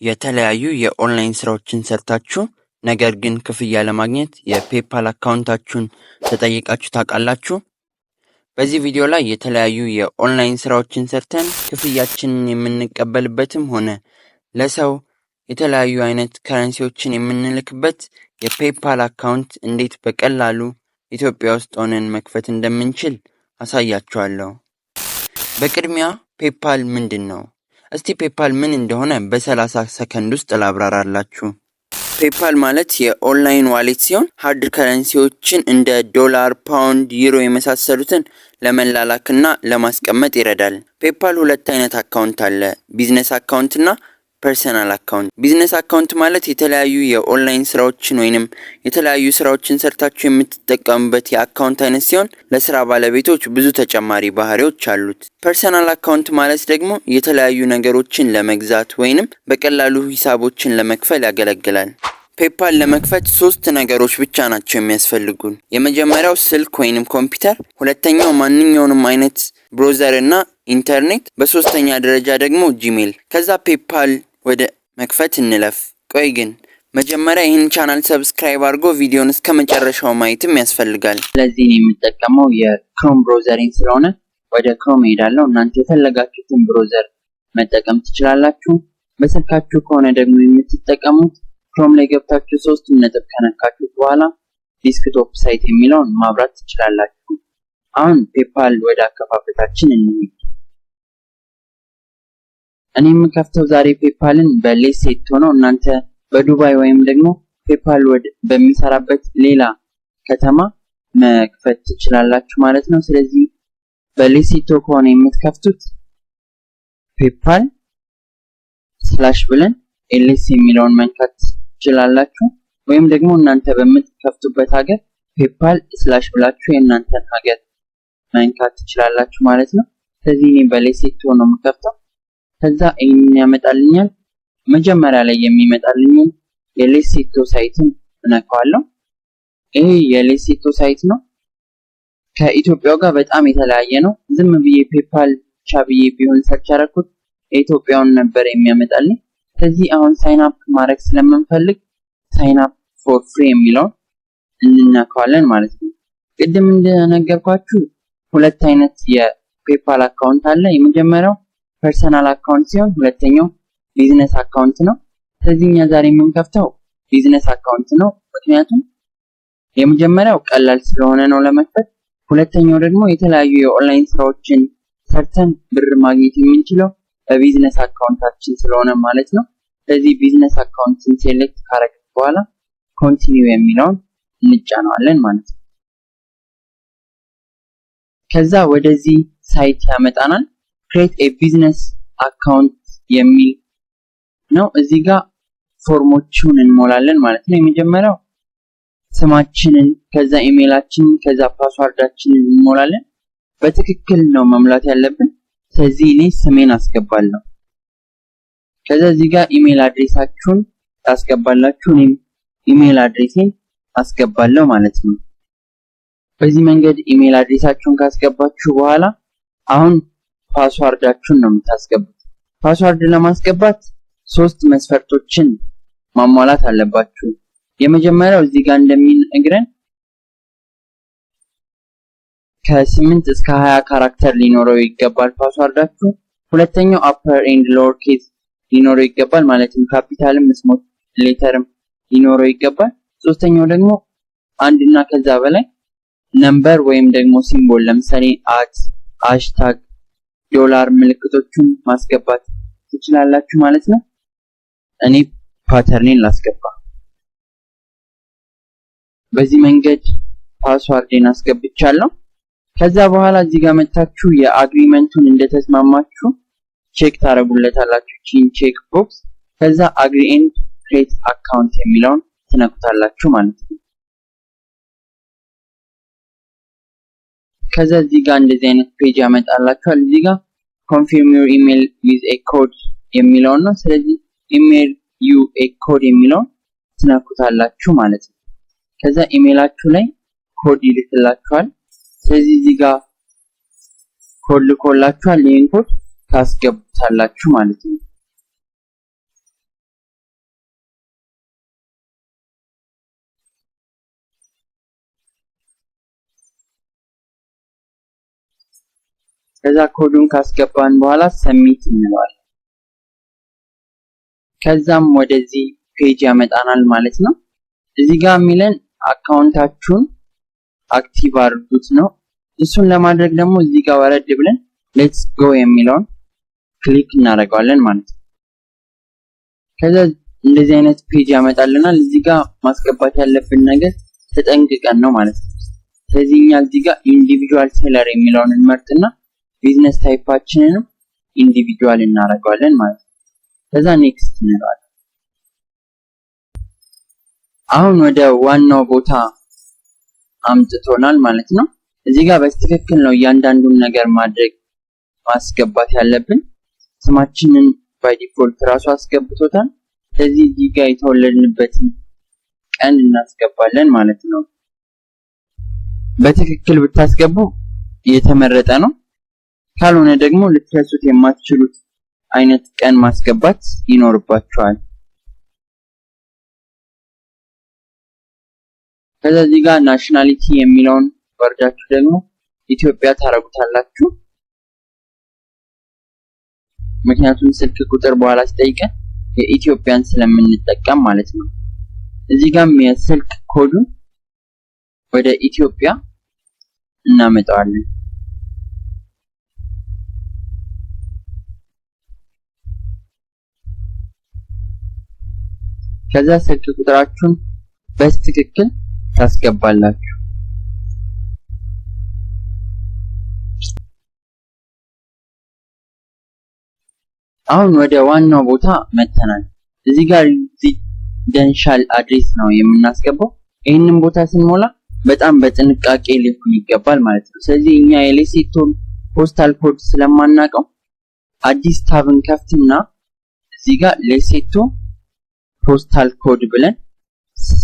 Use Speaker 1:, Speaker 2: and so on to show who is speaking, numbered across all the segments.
Speaker 1: የተለያዩ የኦንላይን ስራዎችን ሰርታችሁ ነገር ግን ክፍያ ለማግኘት የፔፓል አካውንታችሁን ተጠይቃችሁ ታውቃላችሁ? በዚህ ቪዲዮ ላይ የተለያዩ የኦንላይን ስራዎችን ሰርተን ክፍያችንን የምንቀበልበትም ሆነ ለሰው የተለያዩ አይነት ከረንሲዎችን የምንልክበት የፔፓል አካውንት እንዴት በቀላሉ ኢትዮጵያ ውስጥ ሆነን መክፈት እንደምንችል አሳያችኋለሁ። በቅድሚያ ፔፓል ምንድነው? እስቲ ፔፓል ምን እንደሆነ በ30 ሰከንድ ውስጥ ላብራራላችሁ። ፔፓል ማለት የኦንላይን ዋሌት ሲሆን ሃርድ ከረንሲዎችን እንደ ዶላር፣ ፓውንድ፣ ዩሮ የመሳሰሉትን ለመላላክና ለማስቀመጥ ይረዳል። ፔፓል ሁለት አይነት አካውንት አለ፣ ቢዝነስ አካውንት እና ፐርሰናል አካውንት። ቢዝነስ አካውንት ማለት የተለያዩ የኦንላይን ስራዎችን ወይንም የተለያዩ ስራዎችን ሰርታችሁ የምትጠቀሙበት የአካውንት አይነት ሲሆን ለስራ ባለቤቶች ብዙ ተጨማሪ ባህሪዎች አሉት። ፐርሰናል አካውንት ማለት ደግሞ የተለያዩ ነገሮችን ለመግዛት ወይንም በቀላሉ ሂሳቦችን ለመክፈል ያገለግላል። ፔፓል ለመክፈት 3 ነገሮች ብቻ ናቸው የሚያስፈልጉን። የመጀመሪያው ስልክ ወይንም ኮምፒውተር፣ ሁለተኛው ማንኛውንም አይነት ብሮዘር እና ኢንተርኔት፣ በሶስተኛ ደረጃ ደግሞ ጂሜል። ከዛ ፔፓል ወደ መክፈት እንለፍ። ቆይ ግን መጀመሪያ ይህን ቻናል ሰብስክራይብ አድርጎ ቪዲዮን እስከ መጨረሻው ማየትም ያስፈልጋል። ስለዚህ እኔ የምጠቀመው የክሮም ብሮዘሪን ስለሆነ ወደ ክሮም ሄዳለሁ። እናንተ የፈለጋችሁትን ብሮዘር መጠቀም ትችላላችሁ። በስልካችሁ ከሆነ ደግሞ የምትጠቀሙት ክሮም ላይ ገብታችሁ 3 ነጥብ ከነካችሁ በኋላ ዲስክቶፕ ሳይት የሚለውን ማብራት ትችላላችሁ። አሁን ፔፓል ወደ አከፋፈታችን እንሂድ። እኔ የምከፍተው ዛሬ ፔፓልን በሌሴቶ ነው። እናንተ በዱባይ ወይም ደግሞ ፔፓል በሚሰራበት ሌላ ከተማ መክፈት ትችላላችሁ ማለት ነው። ስለዚህ በሌሴቶ ከሆነ የምትከፍቱት ፔፓል ስላሽ ብለን ኤልኤስ የሚለውን መንካት ትችላላችሁ። ወይም ደግሞ እናንተ በምትከፍቱበት ሀገር ፔፓል ስላሽ ብላችሁ የእናንተን ሀገር መንካት ትችላላችሁ ማለት ነው። ስለዚህ እኔ በሌሴቶ ነው የምከፍተው። ከዛ ይሄንን ያመጣልኛል። መጀመሪያ ላይ የሚመጣልኝ የሌሴቶ ሳይትን እነካዋለሁ። ይሄ የሌሴቶ ሳይት ነው። ከኢትዮጵያው ጋር በጣም የተለያየ ነው። ዝም ብዬ ፔፓል ብቻ ብዬ ቢሆን ሰርች አደረኩት የኢትዮጵያውን ነበር የሚያመጣልኝ። ስለዚህ አሁን ሳይን አፕ ማድረግ ስለምንፈልግ ሳይን አፕ ፎር ፍሪ የሚለውን እንነካዋለን ማለት ነው። ቅድም እንደነገርኳችሁ ሁለት አይነት የፔፓል አካውንት አለ። የመጀመሪያው ፐርሰናል አካውንት ሲሆን ሁለተኛው ቢዝነስ አካውንት ነው። ስለዚህ እኛ ዛሬ የምንከፍተው ቢዝነስ አካውንት ነው። ምክንያቱም የመጀመሪያው ቀላል ስለሆነ ነው ለመክፈት። ሁለተኛው ደግሞ የተለያዩ የኦንላይን ስራዎችን ሰርተን ብር ማግኘት የምንችለው በቢዝነስ አካውንታችን ስለሆነ ማለት ነው። ስለዚህ ቢዝነስ አካውንትን ሴሌክት ካረግን በኋላ ኮንቲኒው የሚለውን እንጫነዋለን ማለት ነው። ከዛ ወደዚህ ሳይት ያመጣናል። create a business account የሚል ነው። እዚህ ጋር ፎርሞቹን እንሞላለን ማለት ነው። የመጀመሪያው ስማችንን፣ ከዛ ኢሜይላችንን፣ ከዛ ፓስዋርዳችንን እንሞላለን። በትክክል ነው መሙላት ያለብን። ስለዚህ እኔ ስሜን አስገባለሁ። ከዛ እዚህ ጋር ኢሜይል አድሬሳችሁን ታስገባላችሁ። እኔም ኢሜይል አድሬሴን አስገባለሁ ማለት ነው። በዚህ መንገድ ኢሜይል አድሬሳችሁን ካስገባችሁ በኋላ አሁን ፓስዋርዳችሁን ነው የምታስገቡት። ፓስዋርድ ለማስገባት 3 መስፈርቶችን ማሟላት አለባችሁ። የመጀመሪያው እዚህ ጋር እንደሚነግረን ከ8 እስከ 20 ካራክተር ሊኖረው ይገባል ፓስዋርዳችሁ። ሁለተኛው አፐር ኤንድ ሎወር ኬዝ ሊኖረው ይገባል፣ ማለትም ካፒታልም ስሞል ሌተርም ሊኖረው ይገባል። ሶስተኛው ደግሞ አንድ እና ከዛ በላይ ነምበር ወይም ደግሞ ሲምቦል፣ ለምሳሌ አት፣ ሃሽታግ፣ ዶላር ምልክቶችን ማስገባት ትችላላችሁ ማለት ነው። እኔ ፓተርኔን ላስገባ። በዚህ መንገድ ፓስዋርዴን አስገብቻለሁ። ከዛ በኋላ እዚህ ጋር መጣችሁ የአግሪመንቱን እንደተስማማችሁ ቼክ ታረጉለታላችሁ፣ ቺን ቼክ ቦክስ። ከዛ አግሪ ኤንድ ክሬት አካውንት የሚለውን ትነኩታላችሁ ማለት ነው። ከዛ እዚህ ጋር እንደዚህ አይነት ፔጅ ያመጣላችኋል። እዚህ ጋር confirm your email with a code የሚለው ነው። ስለዚህ email you a code የሚለው ትነኩታላችሁ ማለት ነው። ከዛ ኢሜይላችሁ ላይ ኮድ ይልክላችኋል። ስለዚህ እዚህ ጋር ኮድ ልኮላችኋል። ይሄን ኮድ ታስገቡታላችሁ ማለት ነው። ከዛ ኮዱን ካስገባን በኋላ ሰብሚት እንለዋለን። ከዛም ወደዚህ ፔጅ ያመጣናል ማለት ነው። እዚህ ጋር የሚለን አካውንታችሁን አክቲቭ አድርጉት ነው። እሱን ለማድረግ ደግሞ እዚህ ጋር ወረድ ብለን ሌትስ ጎ የሚለውን ክሊክ እናደርጋለን ማለት ነው። ከዛ እንደዚህ አይነት ፔጅ ያመጣልናል። እዚህ ጋር ማስገባት ያለብን ነገር ተጠንቅቀን ነው ማለት ነው። ስለዚህ እኛ እዚህ ጋር ኢንዲቪጁዋል ሴለር የሚለውን እንመርጥና ቢዝነስ ታይፓችንንም ኢንዲቪጁዋል እናደርጋለን ማለት ነው። ከዛ ኔክስት እንለዋለን። አሁን ወደ ዋናው ቦታ አምጥቶናል ማለት ነው። እዚህ ጋር በትክክል ነው እያንዳንዱን ነገር ማስገባት ያለብን። ስማችንን ባይ ዲፎልት ራሱ አስገብቶታል። ስለዚህ እዚህ ጋር የተወለድንበትን ቀን እናስገባለን ማለት ነው። በትክክል ብታስገቡ የተመረጠ ነው። ካልሆነ ደግሞ ልትረሱት የማትችሉት አይነት ቀን ማስገባት ይኖርባችኋል። ከዛ እዚህ ጋር ናሽናሊቲ የሚለውን ወርዳችሁ ደግሞ ኢትዮጵያ ታረጉታላችሁ። ምክንያቱም ስልክ ቁጥር በኋላ ሲጠይቀን የኢትዮጵያን ስለምንጠቀም ማለት ነው። እዚህ ጋርም የስልክ ኮዱን ወደ ኢትዮጵያ እናመጣዋለን። ከዛ ስልክ ቁጥራችሁን በትክክል ታስገባላችሁ። አሁን ወደ ዋናው ቦታ መተናል። እዚህ ጋር ሬዚደንሻል አድሬስ ነው የምናስገባው። ይህንን ቦታ ስንሞላ በጣም በጥንቃቄ ሊሆን ይገባል ማለት ነው። ስለዚህ እኛ የሌሴቶ ፖስታል ኮድ ስለማናውቀው አዲስ ታብን ከፍትና እዚህ ጋር ሌሴቶ ፖስታል ኮድ ብለን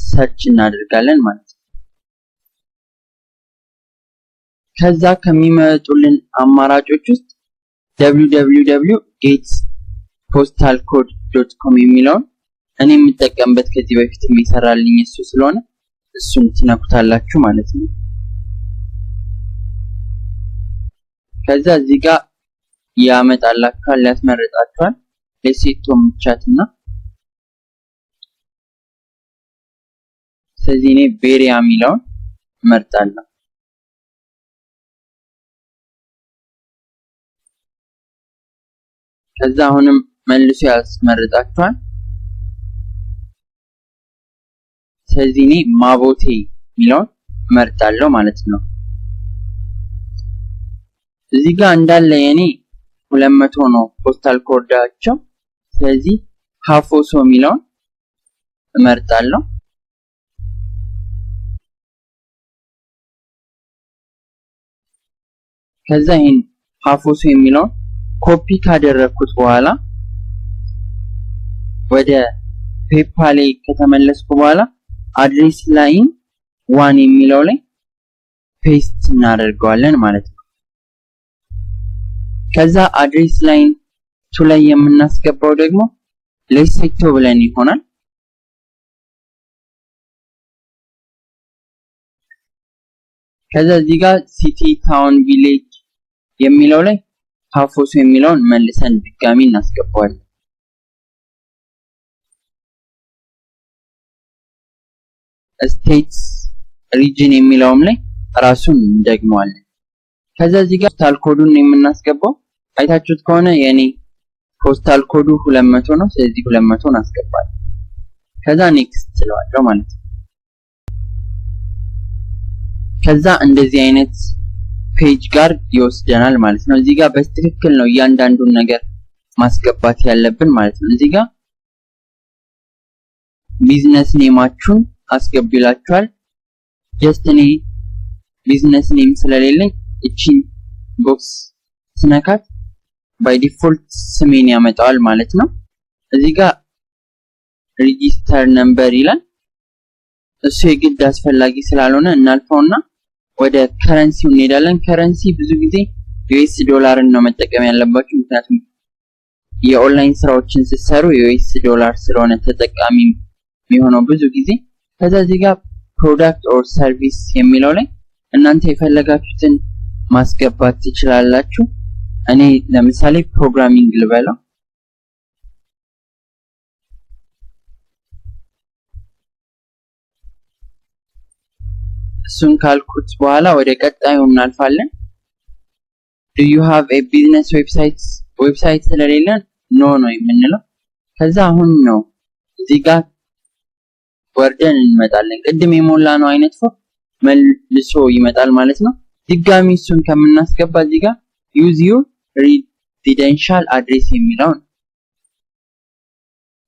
Speaker 1: ሰርች እናደርጋለን ማለት ነው። ከዛ ከሚመጡልን አማራጮች ውስጥ www.getpostalcode.com የሚለውን እኔ የምጠቀምበት ከዚህ በፊት የሚሰራልኝ እሱ ስለሆነ እሱን ትነኩታላችሁ ማለት ነው። ከዛ እዚህ ጋር ያመጣላችኋል፣ ያስመርጣችኋል ሌሴቶ ምቻትና ስለዚህ እኔ ቤሪያ የሚለውን መርጣለሁ። ከዛ አሁንም መልሶ ያስመርጣችኋል። ስለዚህ እኔ ማቦቴ የሚለውን መርጣለሁ ማለት ነው። እዚህ ጋር እንዳለ የኔ 200 ነው ፖስታል ኮዳቸው። ስለዚህ ሃፎሶ የሚለውን እመርጣለሁ። ከዛ ይሄን ሃፎሶ የሚለውን ኮፒ ካደረኩት በኋላ ወደ ፔፓል ከተመለስኩ በኋላ አድሬስ ላይን 1 የሚለው ላይ ፔስት እናደርገዋለን ማለት ነው። ከዛ አድሬስ ላይን 2 ላይ የምናስገባው ደግሞ ሌሴቶ ብለን ይሆናል። ከዛ እዚህ ጋር ሲቲ ታውን ቪሌጅ የሚለው ላይ ሃፎሶ የሚለውን መልሰን ድጋሚ እናስገባዋለን። ስቴትስ ሪጅን የሚለውም ላይ ራሱን እንደግመዋለን። ከዛ እዚህ ጋር ፖስታል ኮዱን የምናስገባው አይታችሁት ከሆነ የኔ ፖስታል ኮዱ 200 ነው። ስለዚህ 200 እናስገባለን። ከዛ ኔክስት ስለዋለው ማለት ነው። ከዛ እንደዚህ አይነት ፔጅ ጋር ይወስደናል ማለት ነው። እዚህ ጋር በትክክል ነው እያንዳንዱን ነገር ማስገባት ያለብን ማለት ነው። እዚህ ጋር ቢዝነስ ኔማችሁን አስገቡላችኋል። ጀስት እኔ ቢዝነስ ኔም ስለሌለኝ እቺን ቦክስ ስነካት ባይ ዲፎልት ስሜን ያመጣዋል ማለት ነው። እዚህ ጋር ሬጂስተር ነምበር ይላል። እሱ የግድ አስፈላጊ ስላልሆነ እናልፈውና ወደ ከረንሲው እንሄዳለን። ከረንሲ ብዙ ጊዜ ዩኤስ ዶላርን ነው መጠቀም ያለባችሁ፣ ምክንያቱም የኦንላይን ስራዎችን ስትሰሩ ዩኤስ ዶላር ስለሆነ ተጠቃሚ የሚሆነው ብዙ ጊዜ። ከዛ እዚህ ጋር ፕሮዳክት ኦር ሰርቪስ የሚለው ላይ እናንተ የፈለጋችሁትን ማስገባት ትችላላችሁ። እኔ ለምሳሌ ፕሮግራሚንግ ልበለው እሱን ካልኩት በኋላ ወደ ቀጣዩ እናልፋለን do you have a business website ስለሌለን ኖ ነው የምንለው ከዛ አሁን ነው እዚህ ጋር ወርደን እንመጣለን ቅድም የሞላ ነው አይነት ፎርም መልሶ ይመጣል ማለት ነው ድጋሚ እሱን ከምናስገባ እዚህ ጋር use your residential address የሚለውን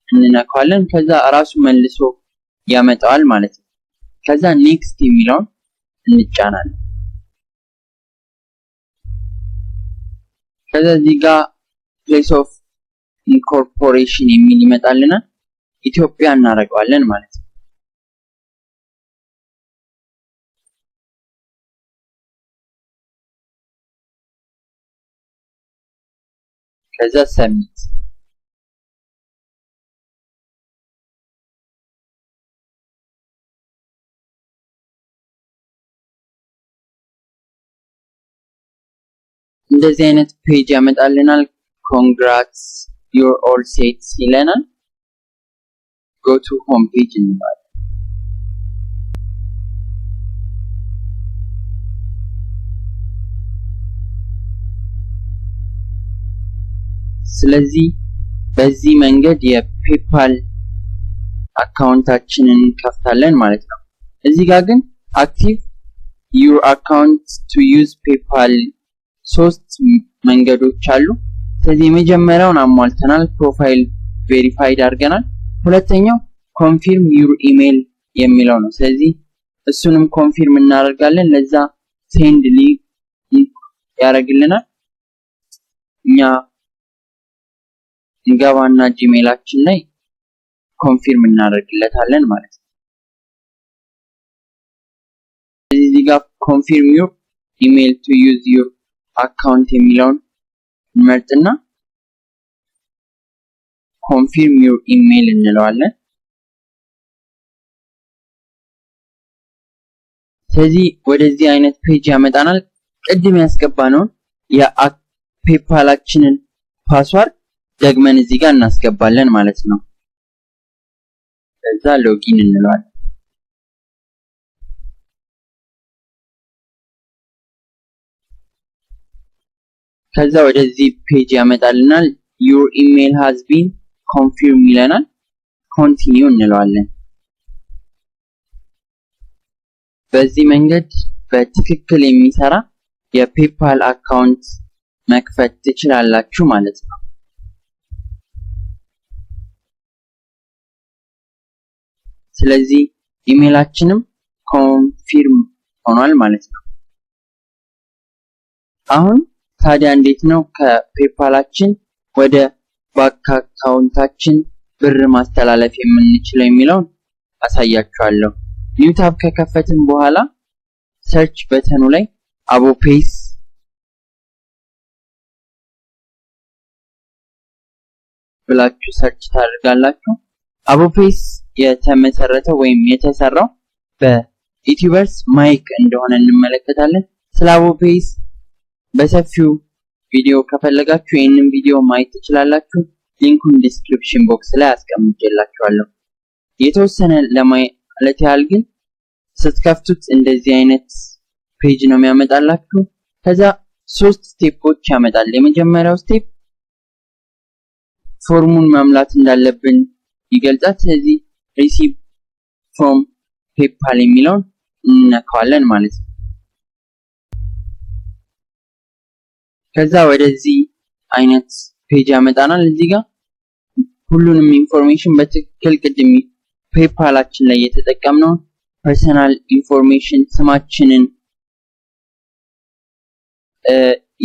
Speaker 1: እንነካዋለን ከዛ ራሱ መልሶ ያመጣዋል ማለት ነው ከዛ next የሚለውን እንጫናለን ከዛ እዚህ ጋር place of incorporation የሚል ይመጣልናል ኢትዮጵያ እናደርገዋለን ማለት ነው ከዛ submit እንደዚህ አይነት ፔጅ ያመጣልናል congrats you're all set ይለናል go to home page እንባል ስለዚህ በዚህ መንገድ የፔፓል አካውንታችንን እንከፍታለን ማለት ነው እዚህ ጋር ግን active your account to use PayPal ሶስት መንገዶች አሉ ስለዚህ የመጀመሪያውን አሟልተናል ፕሮፋይል ቬሪፋይድ አድርገናል ሁለተኛው confirm your email የሚለው ነው ስለዚህ እሱንም ኮንፊርም እናደርጋለን ለዛ send link ያደርግልናል እኛ እንገባና ጂሜላችን ላይ ኮንፊርም እናደርግለታለን ማለት ነው እዚህ ጋር confirm your email to use your account የሚለውን መርጥና confirm your email እንለዋለን ስለዚህ ወደዚህ አይነት ፔጅ ያመጣናል ቅድም ያስገባነውን የፔፓላችንን ፓስወርድ ደግመን እዚህ ጋር እናስገባለን ማለት ነው ከዛ ሎጊን እንለዋለን ከዛ ወደዚህ ፔጅ ያመጣልናል your email has been confirmed ይለናል continue እንለዋለን በዚህ መንገድ በትክክል የሚሰራ የፔፓል አካውንት መክፈት ትችላላችሁ ማለት ነው ስለዚህ ኢሜላችንም ኮንፊርም ሆኗል ማለት ነው አሁን ታዲያ እንዴት ነው ከፔፓላችን ወደ ባንክ አካውንታችን ብር ማስተላለፍ የምንችለው የሚለውን አሳያችኋለሁ ኒው ታብ ከከፈትን በኋላ ሰርች በተኑ ላይ አቦፔስ ብላችሁ ሰርች ታደርጋላችሁ አቦፔስ የተመሰረተው ወይም የተሰራው በዩቲዩበርስ ማይክ እንደሆነ እንመለከታለን ስለ አቦፔስ በሰፊው ቪዲዮ ከፈለጋችሁ ይሄንን ቪዲዮ ማየት ትችላላችሁ ሊንኩን ዲስክሪፕሽን ቦክስ ላይ አስቀምጬላችኋለሁ የተወሰነ ለማለት ያህል ግን ስትከፍቱት እንደዚህ አይነት ፔጅ ነው የሚያመጣላችሁ ከዛ ሶስት ስቴፖች ያመጣል የመጀመሪያው ስቴፕ ፎርሙን መሙላት እንዳለብን ይገልጻል ስለዚህ receive from PayPal የሚለውን እንነካዋለን ማለት ነው ከዛ ወደዚህ አይነት ፔጅ ያመጣናል እዚህ ጋር ሁሉንም ኢንፎርሜሽን በትክክል ቅድም ፔፓላችን ላይ የተጠቀምነው ፐርሰናል ኢንፎርሜሽን ስማችንን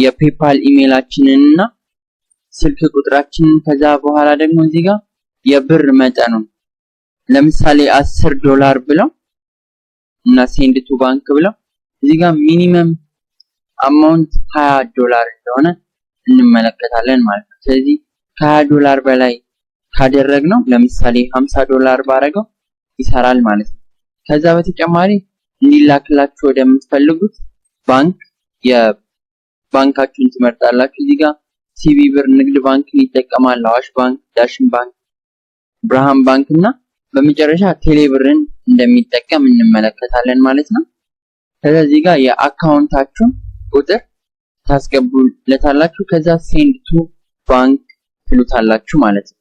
Speaker 1: የፔፓል ኢሜላችንንና ስልክ ቁጥራችንን ከዛ በኋላ ደግሞ እዚህ ጋር የብር መጠኑን ለምሳሌ $10 ብለው እና ሴንድ ቱ ባንክ ብለው እዚህ ጋር ሚኒመም አማውንት $20 እንደሆነ እንመለከታለን ማለት ነው ስለዚህ $20 በላይ ካደረግነው ለምሳሌ $50 ባረገው ይሰራል ማለት ነው ከዛ በተጨማሪ እንዲላክላችሁ ወደምትፈልጉት ባንክ ባንካችሁን ትመርጣላችሁ። እዚህ ጋር ሲቢ ብር፣ ንግድ ባንክ ይጠቀማል፣ አዋሽ ባንክ፣ ዳሽን ባንክ፣ ብርሃን ባንክ እና በመጨረሻ ቴሌ ብርን እንደሚጠቀም እንመለከታለን ማለት ነው። ከዚህ ጋር የአካውንታችሁን ቁጥር ታስገቡለታላችሁ። ከዛ ሴንድ ቱ ባንክ ትሉታላችሁ ማለት ነው።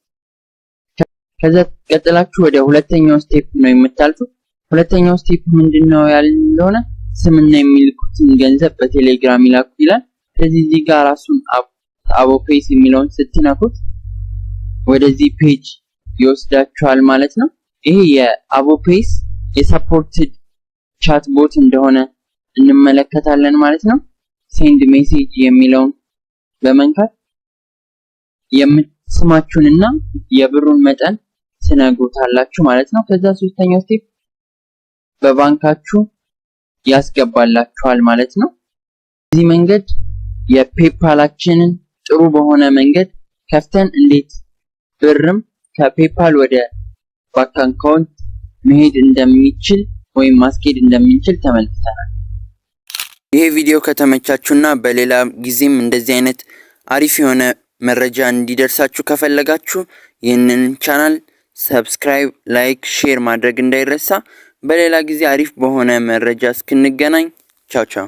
Speaker 1: ከዛ ቀጥላችሁ ወደ ሁለተኛው ስቴፕ ነው የምታልፉት። ሁለተኛው ስቴፕ ምንድነው ያልነውና ስምና የሚልኩትን ገንዘብ በቴሌግራም ይላኩ ይላል። ከዚህ ጋር ራሱን አቦፔስ የሚለውን ስትነኩት ወደዚህ ፔጅ ይወስዳችኋል ማለት ነው። ይሄ የአቦፔስ የሰፖርትድ ቻት ቦት እንደሆነ እንመለከታለን ማለት ነው። ሴንድ ሜሴጅ የሚለውን በመንካት የምትስማችሁንና የብሩን መጠን ትነግሩታላችሁ ማለት ነው። ከዛ ሶስተኛው ስቴፕ በባንካችሁ ያስገባላችኋል ማለት ነው። በዚህ መንገድ የፔፓላችንን ጥሩ በሆነ መንገድ ከፍተን እንዴት ብርም ከፔፓል ወደ ባንክ አካውንት መሄድ እንደሚችል ወይም ማስኬድ እንደሚችል ተመልክተናል። ይሄ ቪዲዮ ከተመቻችሁና በሌላ ጊዜም እንደዚህ አይነት አሪፍ የሆነ መረጃ እንዲደርሳችሁ ከፈለጋችሁ ይህንን ቻናል ሰብስክራይብ፣ ላይክ፣ ሼር ማድረግ እንዳይረሳ። በሌላ ጊዜ አሪፍ በሆነ መረጃ እስክንገናኝ ቻው ቻው።